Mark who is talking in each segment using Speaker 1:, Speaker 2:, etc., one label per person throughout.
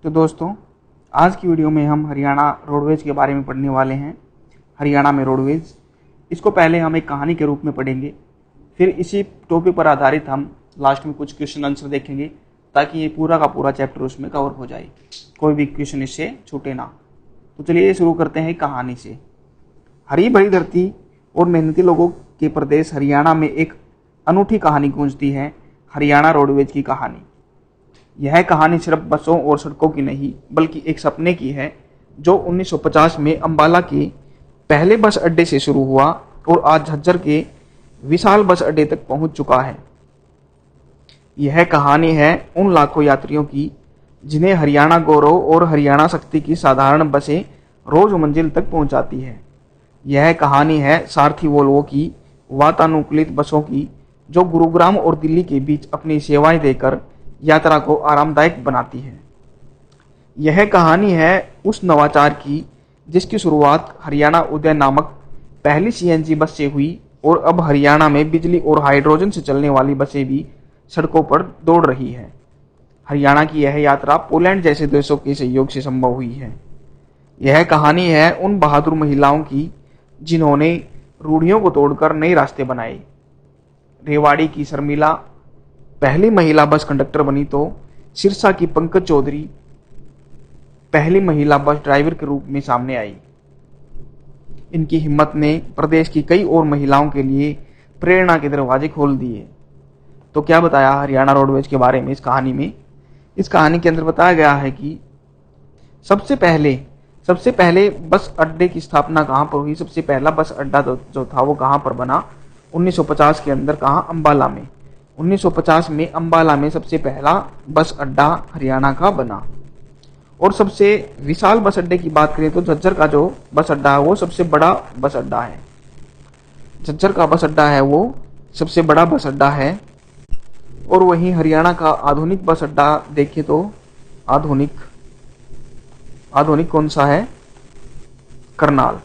Speaker 1: तो दोस्तों, आज की वीडियो में हम हरियाणा रोडवेज के बारे में पढ़ने वाले हैं। हरियाणा में रोडवेज, इसको पहले हम एक कहानी के रूप में पढ़ेंगे, फिर इसी टॉपिक पर आधारित हम लास्ट में कुछ क्वेश्चन आंसर देखेंगे ताकि ये पूरा का पूरा चैप्टर उसमें कवर हो जाए, कोई भी क्वेश्चन इससे छूटे ना। तो चलिए शुरू करते हैं कहानी से। हरी भरी धरती और मेहनती लोगों के प्रदेश हरियाणा में एक अनूठी कहानी गूंजती है, हरियाणा रोडवेज की कहानी। यह कहानी सिर्फ बसों और सड़कों की नहीं बल्कि एक सपने की है जो 1950 में अंबाला के पहले बस अड्डे से शुरू हुआ और आज झज्जर के विशाल बस अड्डे तक पहुंच चुका है। यह कहानी है उन लाखों यात्रियों की जिन्हें हरियाणा गौरव और हरियाणा शक्ति की साधारण बसें रोज मंजिल तक पहुंचाती है। यह कहानी है सारथी वोल्वो की वातानुकूलित बसों की जो गुरुग्राम और दिल्ली के बीच अपनी सेवाएं देकर यात्रा को आरामदायक बनाती है। यह कहानी है उस नवाचार की जिसकी शुरुआत हरियाणा उदय नामक पहली सीएनजी बस से हुई और अब हरियाणा में बिजली और हाइड्रोजन से चलने वाली बसें भी सड़कों पर दौड़ रही है। हरियाणा की यह यात्रा पोलैंड जैसे देशों के सहयोग से संभव हुई है। यह कहानी है उन बहादुर महिलाओं की जिन्होंने रूढ़ियों को तोड़कर नए रास्ते बनाए। रेवाड़ी की शर्मिला पहली महिला बस कंडक्टर बनी तो सिरसा की पंकज चौधरी पहली महिला बस ड्राइवर के रूप में सामने आई। इनकी हिम्मत ने प्रदेश की कई और महिलाओं के लिए प्रेरणा के दरवाजे खोल दिए। तो क्या बताया हरियाणा रोडवेज के बारे में इस कहानी में? इस कहानी के अंदर बताया गया है कि सबसे पहले बस अड्डे की स्थापना कहाँ पर हुई। सबसे पहला बस अड्डा जो था वो कहाँ पर बना? 1950 के अंदर। कहाँ? अंबाला में। 1950 में अंबाला में सबसे पहला बस अड्डा हरियाणा का बना। और सबसे विशाल बस अड्डे की बात करें तो झज्जर का जो बस अड्डा है वो सबसे बड़ा बस अड्डा है। झज्जर का बस अड्डा है वो सबसे बड़ा बस अड्डा है। और वहीं हरियाणा का आधुनिक बस अड्डा देखें तो आधुनिक कौन सा है? करनाल।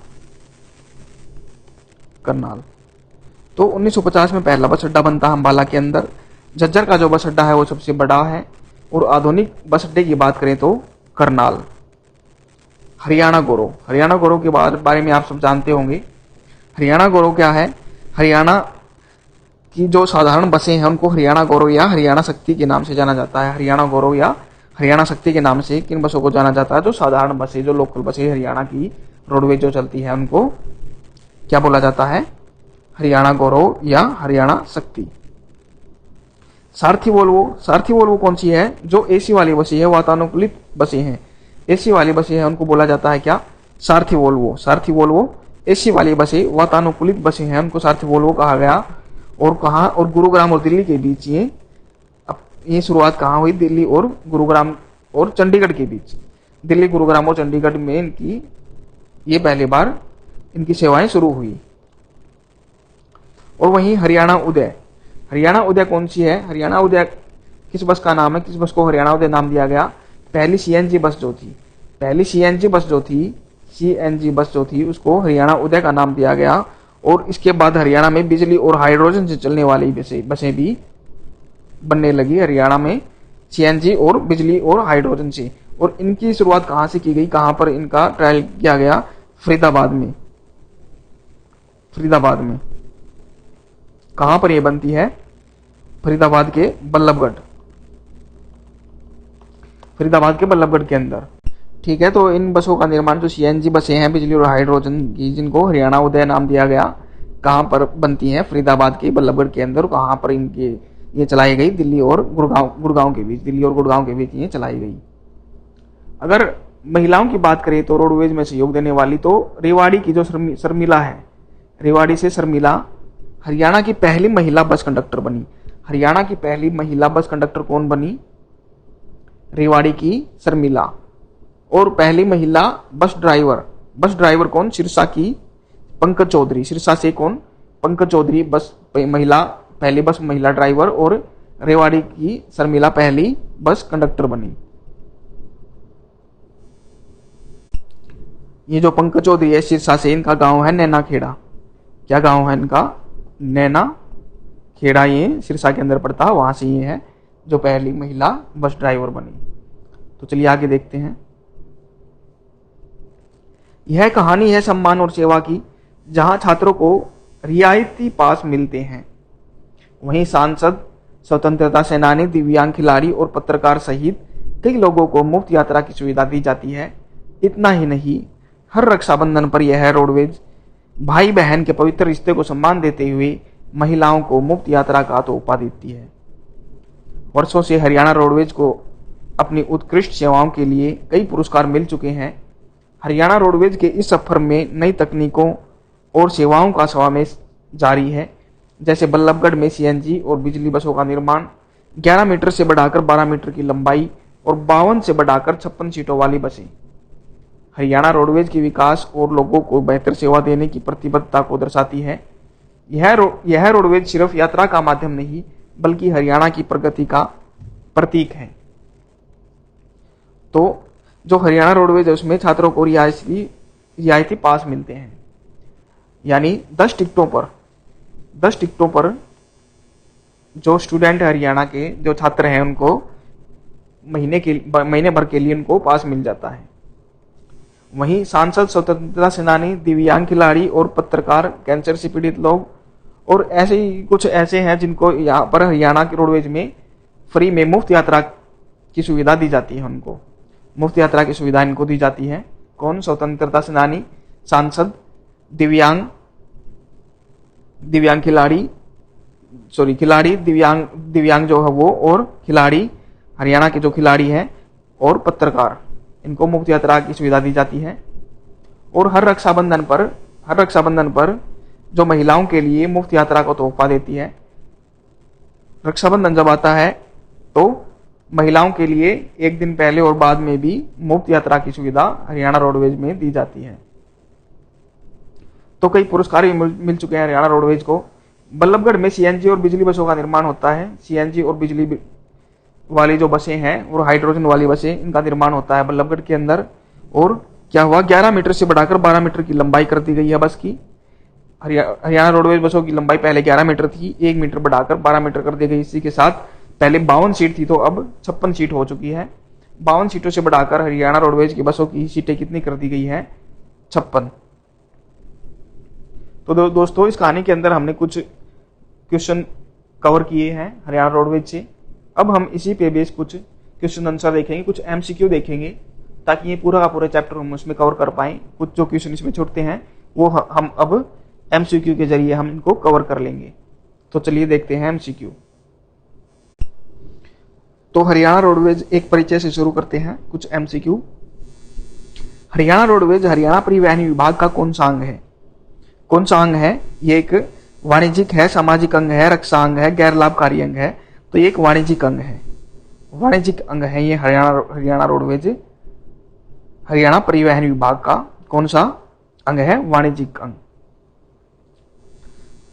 Speaker 1: तो 1950 में पहला बस अड्डा बनता है अंबाला के अंदर। झज्जर का जो बस अड्डा है वो सबसे बड़ा है। और आधुनिक बस अड्डे की बात करें तो करनाल। हरियाणा गौरव के बारे में आप सब जानते होंगे। हरियाणा गौरव क्या है? हरियाणा की जो साधारण बसें हैं उनको हरियाणा गौरव या हरियाणा शक्ति के नाम से जाना जाता है। हरियाणा गौरव या हरियाणा शक्ति के नाम से किन बसों को जाना जाता है? जो साधारण बसें, जो लोकल बसें हरियाणा की रोडवेज जो चलती है उनको क्या बोला जाता है? हरियाणा गौरव या हरियाणा शक्ति। सारथी वोल्वो कौन सी है? जो एसी वाली बसें है, वातानुकूलित बसें हैं, एसी वाली बसें हैं, उनको बोला जाता है क्या? सारथी वोल्वो एसी वाली बसें, वातानुकूलित बसें हैं, उनको सारथी वोल्वो कहा गया। और कहाँ? और गुरुग्राम और दिल्ली के बीच ये शुरुआत कहाँ हुई? दिल्ली और गुरुग्राम और चंडीगढ़ के बीच। दिल्ली, गुरुग्राम और चंडीगढ़ में ये पहली बार इनकी सेवाएं शुरू हुई। और वहीं हरियाणा उदय कौन सी है? हरियाणा उदय किस बस का नाम है? किस बस को हरियाणा उदय नाम दिया गया? पहली सीएनजी बस जो थी उसको हरियाणा उदय का नाम दिया गया। और इसके बाद हरियाणा में बिजली और हाइड्रोजन से चलने वाली बसें भी बनने लगी। हरियाणा में सीएनजी और बिजली और हाइड्रोजन से। और इनकी शुरुआत कहाँ से की गई? कहाँ पर इनका ट्रायल किया गया? फरीदाबाद में। कहाँ पर ये बनती है? फरीदाबाद के बल्लभगढ़ के अंदर। ठीक है, तो इन बसों का निर्माण, जो सीएनजी बसें हैं बिजली और हाइड्रोजन की, जिनको हरियाणा उदय नाम दिया गया, कहाँ पर बनती हैं? फरीदाबाद के बल्लभगढ़ के अंदर। कहाँ पर ये चलाई गई? दिल्ली और गुड़गांव के बीच ये चलाई गई। अगर महिलाओं की बात करें तो रोडवेज में सहयोग देने वाली तो रेवाड़ी की जो शर्मिला है, रेवाड़ी से शर्मिला हरियाणा की पहली महिला बस कंडक्टर बनी। हरियाणा की पहली महिला बस कंडक्टर कौन बनी? रेवाड़ी की शर्मिला। और पहली महिला बस ड्राइवर कौन? सिरसा की पंकज चौधरी। सिरसा से कौन? पंकज चौधरी पहली बस महिला ड्राइवर। और रेवाड़ी की शर्मिला पहली बस कंडक्टर बनी। ये जो पंकज चौधरी है सिरसा से, इनका गांव है नैना खेड़ा। क्या गांव है इनका? नैना खेड़ा। ये सिरसा के अंदर पड़ता है, वहां से ये है जो पहली महिला बस ड्राइवर बनी। तो चलिए आगे देखते हैं। यह कहानी है सम्मान और सेवा की, जहां छात्रों को रियायती पास मिलते हैं। वहीं सांसद, स्वतंत्रता सेनानी, दिव्यांग खिलाड़ी और पत्रकार सहित कई लोगों को मुफ्त यात्रा की सुविधा दी जाती है। इतना ही नहीं, हर रक्षाबंधन पर यह रोडवेज भाई बहन के पवित्र रिश्ते को सम्मान देते हुए महिलाओं को मुफ्त यात्रा का तोहफा देती है। वर्षों से हरियाणा रोडवेज को अपनी उत्कृष्ट सेवाओं के लिए कई पुरस्कार मिल चुके हैं। हरियाणा रोडवेज के इस सफर में नई तकनीकों और सेवाओं का समावेश जारी है, जैसे बल्लभगढ़ में सीएनजी और बिजली बसों का निर्माण, 11 मीटर से बढ़ाकर 12 मीटर की लंबाई और 52 से बढ़ाकर 56 सीटों वाली बसें। हरियाणा रोडवेज के विकास और लोगों को बेहतर सेवा देने की प्रतिबद्धता को दर्शाती है। यह रोडवेज सिर्फ यात्रा का माध्यम नहीं, बल्कि हरियाणा की प्रगति का प्रतीक है। तो जो हरियाणा रोडवेज है उसमें छात्रों को रियायती पास मिलते हैं, यानी 10 टिकटों पर जो स्टूडेंट है हरियाणा के, जो छात्र हैं, उनको महीने भर के लिए उनको पास मिल जाता है। वहीं सांसद, स्वतंत्रता सेनानी, दिव्यांग खिलाड़ी और पत्रकार, कैंसर से पीड़ित लोग और ऐसे ही कुछ ऐसे हैं जिनको यहाँ पर हरियाणा के रोडवेज में फ्री में मुफ्त यात्रा की सुविधा दी जाती है। उनको मुफ्त यात्रा की सुविधा इनको दी जाती है। कौन? स्वतंत्रता सेनानी, सांसद, दिव्यांग खिलाड़ी, दिव्यांग जो है वो, और खिलाड़ी, हरियाणा के जो खिलाड़ी हैं, और पत्रकार, इनको मुफ्त यात्रा की सुविधा दी जाती है। और हर रक्षाबंधन पर जो महिलाओं के लिए मुफ्त यात्रा को तोहफा देती है। रक्षाबंधन जब आता है तो महिलाओं के लिए एक दिन पहले और बाद में भी मुफ्त यात्रा की सुविधा हरियाणा रोडवेज में दी जाती है। तो कई पुरस्कार भी मिल चुके हैं हरियाणा रोडवेज को। बल्लभगढ़ में सीएनजी और बिजली बसों का निर्माण होता है। सीएनजी और बिजली वाली जो बसें हैं और हाइड्रोजन वाली बसें, इनका निर्माण होता है बल्लभगढ़ के अंदर। और क्या हुआ, 11 मीटर से बढ़ाकर 12 मीटर की लंबाई कर दी गई है बस की। हरियाणा रोडवेज बसों की लंबाई पहले 11 मीटर थी, 1 मीटर बढ़ाकर 12 मीटर कर दी गई। इसी के साथ पहले 52 सीट थी, तो अब 56 सीट हो चुकी है। 52 सीटों से बढ़ाकर हरियाणा रोडवेज की बसों की सीटें कितनी कर दी गई है? 56। तो दोस्तों, इस कहानी के अंदर हमने कुछ क्वेश्चन कवर किए हैं हरियाणा रोडवेज से। अब हम इसी पे बेस कुछ क्वेश्चन आंसर देखेंगे, कुछ एमसीक्यू देखेंगे, ताकि ये पूरा का पूरा चैप्टर हम उसमें कवर कर पाएं। कुछ जो क्वेश्चन इसमें छूटते हैं वो हम अब एमसीक्यू के जरिए हम इनको कवर कर लेंगे। तो चलिए देखते हैं एमसीक्यू। तो हरियाणा रोडवेज एक परिचय से शुरू करते हैं कुछ एमसीक्यू। हरियाणा रोडवेज हरियाणा परिवहन विभाग का कौन सा अंग है? कौन सा अंग है? ये एक वाणिज्यिक है, सामाजिक अंग है, रक्षा अंग है, गैर लाभकारी अंग है। तो ये एक वाणिज्यिक अंग है, वाणिज्यिक अंग है ये हरियाणा रोडवेज, हरियाणा परिवहन विभाग का कौन सा अंग है? वाणिज्यिक अंग।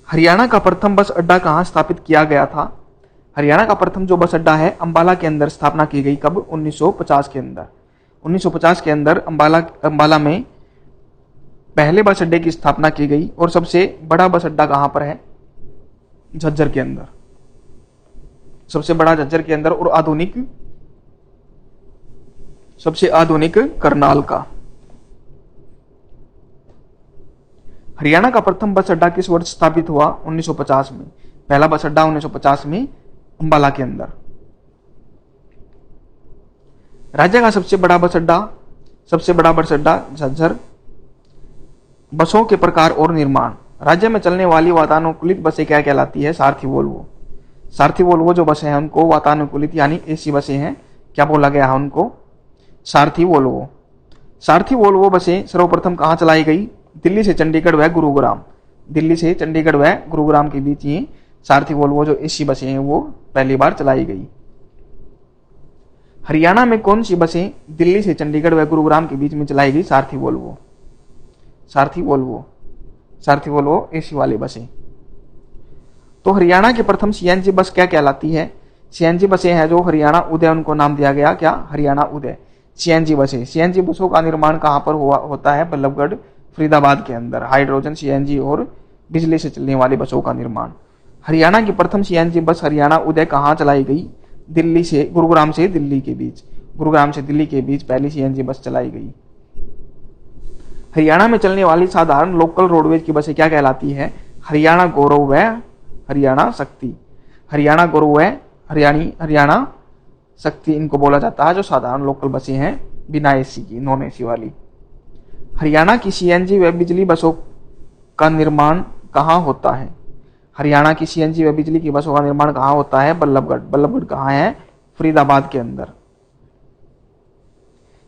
Speaker 1: हरियाणा का प्रथम बस अड्डा कहाँ स्थापित किया गया था? हरियाणा का प्रथम जो बस अड्डा है, अंबाला के अंदर स्थापना की गई। कब? 1950 के अंदर। 1950 के अंदर अंबाला में पहले बस अड्डे की स्थापना की गई। और सबसे बड़ा बस अड्डा कहां पर है? झज्जर के अंदर। सबसे बड़ा झज्जर के अंदर, और सबसे आधुनिक करनाल का। हरियाणा का प्रथम बस अड्डा किस वर्ष स्थापित हुआ? 1950 में। पहला बस अड्डा 1950 में अंबाला के अंदर। राज्य का सबसे बड़ा बस अड्डा झज्जर। बसों के प्रकार और निर्माण। राज्य में चलने वाली वातानुकूलित बसें क्या कहलाती है? सारथी वोल्वो। सारथी वोल्वो जो बसें हैं उनको वातानुकूलित यानी एसी बसें हैं, क्या बोला गया है उनको? सारथी वोल्वो। सारथी वोल्वो बसें सर्वप्रथम कहाँ चलाई गई? दिल्ली से चंडीगढ़ व गुरुग्राम। दिल्ली से चंडीगढ़ व गुरुग्राम के बीच ही सारथी वोल्वो जो एसी बसें हैं वो पहली बार चलाई गई। हरियाणा में कौन सी बसें दिल्ली से चंडीगढ़ व गुरुग्राम के बीच में चलाई गई? सारथी वोल्वो एसी वाली बसें। तो हरियाणा के प्रथम सीएनजी बस क्या कहलाती है? सीएनजी बसें हैं जो हरियाणा उदय, उनको नाम दिया गया क्या? हरियाणा उदय। सीएनजी बसें। सीएनजी बसों का निर्माण कहां पर होता है? बल्लभगढ़, फरीदाबाद के अंदर। हाइड्रोजन, सीएनजी और बिजली से चलने वाली बसों का निर्माण। हरियाणा की प्रथम सीएनजी बस हरियाणा उदय कहाँ चलाई गई? दिल्ली से, गुरुग्राम से दिल्ली के बीच। गुरुग्राम से दिल्ली के बीच पहली सीएनजी बस चलाई गई। हरियाणा में चलने वाली साधारण लोकल रोडवेज की बसें क्या कहलाती है? हरियाणा गौरव व हरियाणा शक्ति। हरियाणा गौरव व हरियाणा शक्ति इनको बोला जाता है, जो साधारण लोकल बसें हैं बिना एसी की, नॉन एसी वाली। हरियाणा की सीएनजी व बिजली बसों का निर्माण कहाँ होता है? हरियाणा की सीएनजी व बिजली की बसों का निर्माण कहाँ होता है? बल्लभगढ़। बल्लभगढ़ कहाँ है? फरीदाबाद के अंदर।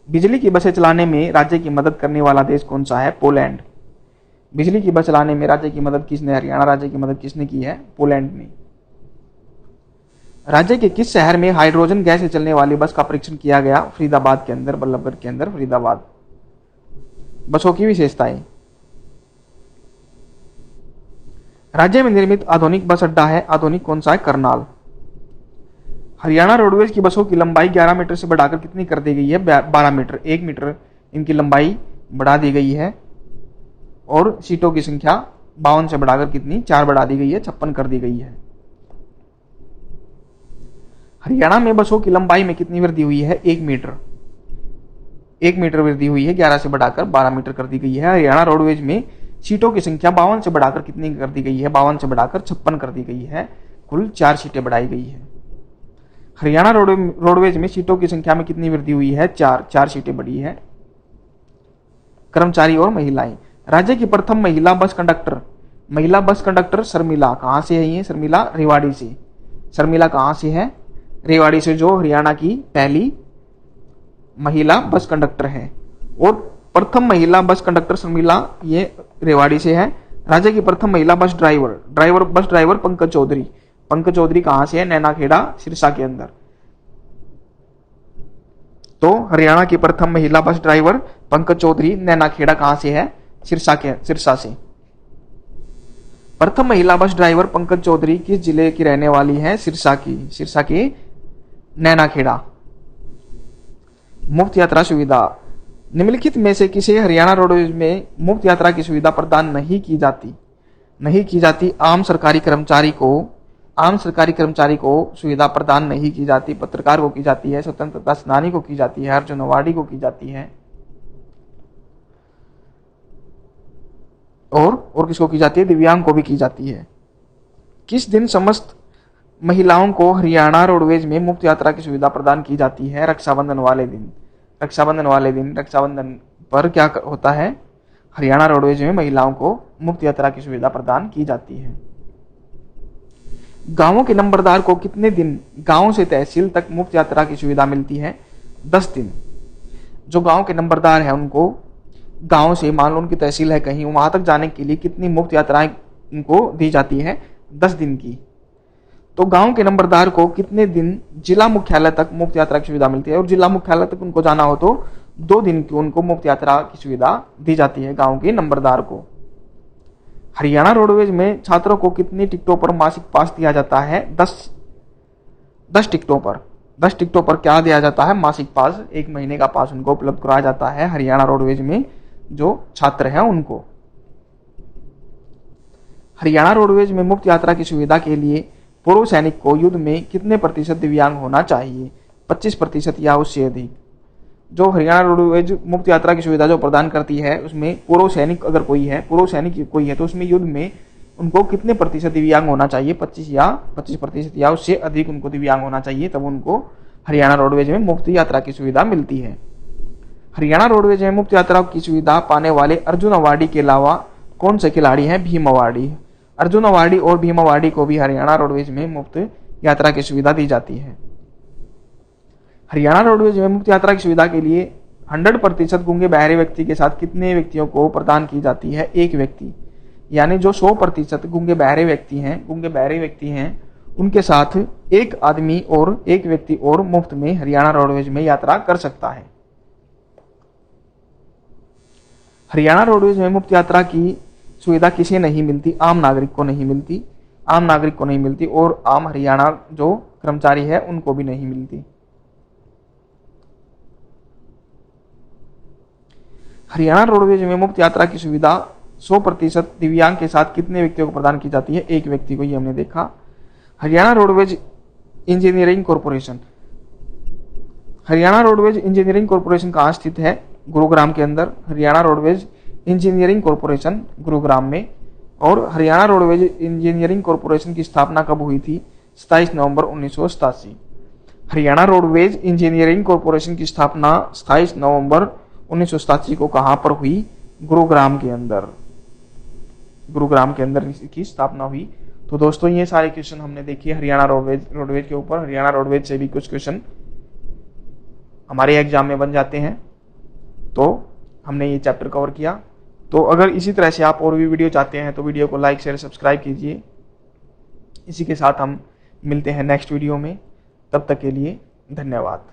Speaker 1: बिजली की बसें चलाने में राज्य की मदद करने वाला देश कौन सा है? पोलैंड। बिजली की बस चलाने में राज्य की मदद किसने, हरियाणा राज्य की मदद किसने की है? पोलैंड ने। राज्य के किस शहर में हाइड्रोजन गैस से चलने वाली बस का परीक्षण किया गया? फरीदाबाद के अंदर, बल्लभगढ़ के अंदर, फरीदाबाद। बसों की विशेषताएं। राज्य में निर्मित आधुनिक बस अड्डा है, आधुनिक कौन सा है? करनाल। हरियाणा रोडवेज की बसों की लंबाई 11 मीटर से बढ़ाकर कितनी कर दी गई है? 12 मीटर। 1 मीटर इनकी लंबाई बढ़ा दी गई है और सीटों की संख्या 52 से बढ़ाकर कितनी? 4 बढ़ा दी गई है, 56 कर दी गई है। हरियाणा में बसों की लंबाई में कितनी वृद्धि हुई है? 1 मीटर। 1 मीटर वृद्धि हुई है, 11 से बढ़ाकर 12 मीटर कर दी गई है। हरियाणा रोडवेज में सीटों की संख्या 52 से बढ़ाकर कितनी कर दी गई है? 52 से बढ़ाकर 56 कर दी गई है। कुल 4 सीटें बढ़ाई गई है। हरियाणा रोडवेज में सीटों की संख्या में कितनी वृद्धि हुई है? 4 सीटें बढ़ी है। कर्मचारी और महिलाएं। राज्य की प्रथम महिला बस कंडक्टर शर्मिला कहां से है? ये शर्मिला रेवाड़ी से। शर्मिला कहां से है? रेवाड़ी से, जो हरियाणा की पहली महिला बस कंडक्टर है। और प्रथम महिला बस कंडक्टर शर्मिला ये रेवाड़ी से है। राज्य की प्रथम महिला बस ड्राइवर पंकज चौधरी। पंकज चौधरी कहां से है? नैनाखेड़ा, सिरसा के अंदर। तो हरियाणा की प्रथम महिला बस ड्राइवर पंकज चौधरी नैनाखेड़ा कहां से है? सिरसा से। प्रथम महिला बस ड्राइवर पंकज चौधरी किस जिले की रहने वाली है? सिरसा की नैनाखेड़ा। मुफ्त यात्रा सुविधा। निम्नलिखित में से किसे हरियाणा रोडवेज में मुफ्त यात्रा की सुविधा प्रदान नहीं की जाती? आम सरकारी कर्मचारी को सुविधा प्रदान नहीं की जाती। पत्रकार को की जाती है, स्वतंत्रता सेनानी को की जाती है, अर्जुन अवार्डी को की जाती है, और किसको की जाती है? दिव्यांग को भी की जाती है। किस दिन समस्त महिलाओं को हरियाणा रोडवेज में मुफ्त यात्रा की सुविधा प्रदान की जाती है? रक्षाबंधन वाले दिन। रक्षाबंधन पर क्या होता है? हरियाणा रोडवेज में महिलाओं को मुफ्त यात्रा की सुविधा प्रदान की जाती है। गांवों के नंबरदार को कितने दिन गांव से तहसील तक मुफ्त यात्रा की सुविधा मिलती है? 10 दिन। जो गांव के नंबरदार हैं उनको गांव से, मान लो उनकी तहसील है कहीं, वहां तक जाने के लिए कितनी मुफ्त यात्राएं उनको दी जाती है? 10 दिन की। तो गांव के नंबरदार को कितने दिन जिला मुख्यालय तक मुफ्त यात्रा की सुविधा मिलती है? और जिला मुख्यालय तक उनको जाना हो तो 2 दिन की उनको मुफ्त यात्रा की सुविधा दी जाती है गांव के नंबरदार को। हरियाणा रोडवेज में छात्रों को कितनी टिकटों पर मासिक पास दिया जाता है? 10 टिकटों पर। 10 टिकटों पर क्या दिया जाता है? मासिक पास। 1 महीने का पास उनको उपलब्ध कराया जाता है हरियाणा रोडवेज में जो छात्र हैं उनको। हरियाणा रोडवेज में मुफ्त यात्रा की सुविधा के लिए पूर्व सैनिक को युद्ध में कितने प्रतिशत दिव्यांग होना चाहिए? 25% या उससे अधिक। जो हरियाणा रोडवेज मुफ्त यात्रा की सुविधा जो प्रदान करती है उसमें पूर्व सैनिक कोई है तो उसमें युद्ध में उनको कितने प्रतिशत दिव्यांग होना चाहिए? 25% या उससे अधिक उनको दिव्यांग होना चाहिए, तब उनको हरियाणा रोडवेज में मुफ्त यात्रा की सुविधा मिलती है। हरियाणा रोडवेज में मुफ्त यात्रा की सुविधा पाने वाले अर्जुन अवार्डी के अलावा कौन से खिलाड़ी हैं? भीम अवार्डी। अर्जुन अवार्डी और भीम अवार्डी को भी हरियाणा रोडवेज में मुफ्त यात्रा की सुविधा दी जाती है। हरियाणा रोडवेज में मुफ्त यात्रा की सुविधा के लिए 100% गूंगे बहरे व्यक्ति के साथ कितने व्यक्तियों को प्रदान की जाती है? 1 व्यक्ति। यानी जो 100% गूंगे बहरे व्यक्ति हैं उनके साथ 1 आदमी और 1 व्यक्ति और मुफ्त में हरियाणा रोडवेज में यात्रा कर सकता है। हरियाणा रोडवेज में मुफ्त यात्रा की सुविधा किसे नहीं मिलती? आम नागरिक को नहीं मिलती और आम हरियाणा जो कर्मचारी है उनको भी नहीं मिलती। हरियाणा रोडवेज में मुफ्त यात्रा की सुविधा 100% दिव्यांग के साथ कितने व्यक्तियों को प्रदान की जाती है? 1 व्यक्ति को, ये हमने देखा। Haryana roadways engineering corporation Haryana roadways engineering corporation कहाँ स्थित है? गुरुग्राम के अंदर। Haryana roadways engineering corporation Gurugram में। और हरियाणा रोडवेज इंजीनियरिंग कॉरपोरेशन की स्थापना कब हुई थी? 27 नवंबर 1987। हरियाणा रोडवेज इंजीनियरिंग कॉरपोरेशन की स्थापना 27 नवंबर 1987 को कहां पर हुई? गुरुग्राम के अंदर। गुरुग्राम के अंदर इसकी स्थापना हुई। तो दोस्तों ये सारे क्वेश्चन हमने देखे हरियाणा रोडवेज के ऊपर। हरियाणा रोडवेज से भी कुछ क्वेश्चन हमारे एग्जाम में बन जाते हैं, तो हमने ये चैप्टर कवर किया। तो अगर इसी तरह से आप और भी वीडियो चाहते हैं तो वीडियो को लाइक शेयर सब्सक्राइब कीजिए। इसी के साथ हम मिलते हैं नेक्स्ट वीडियो में। तब तक के लिए धन्यवाद।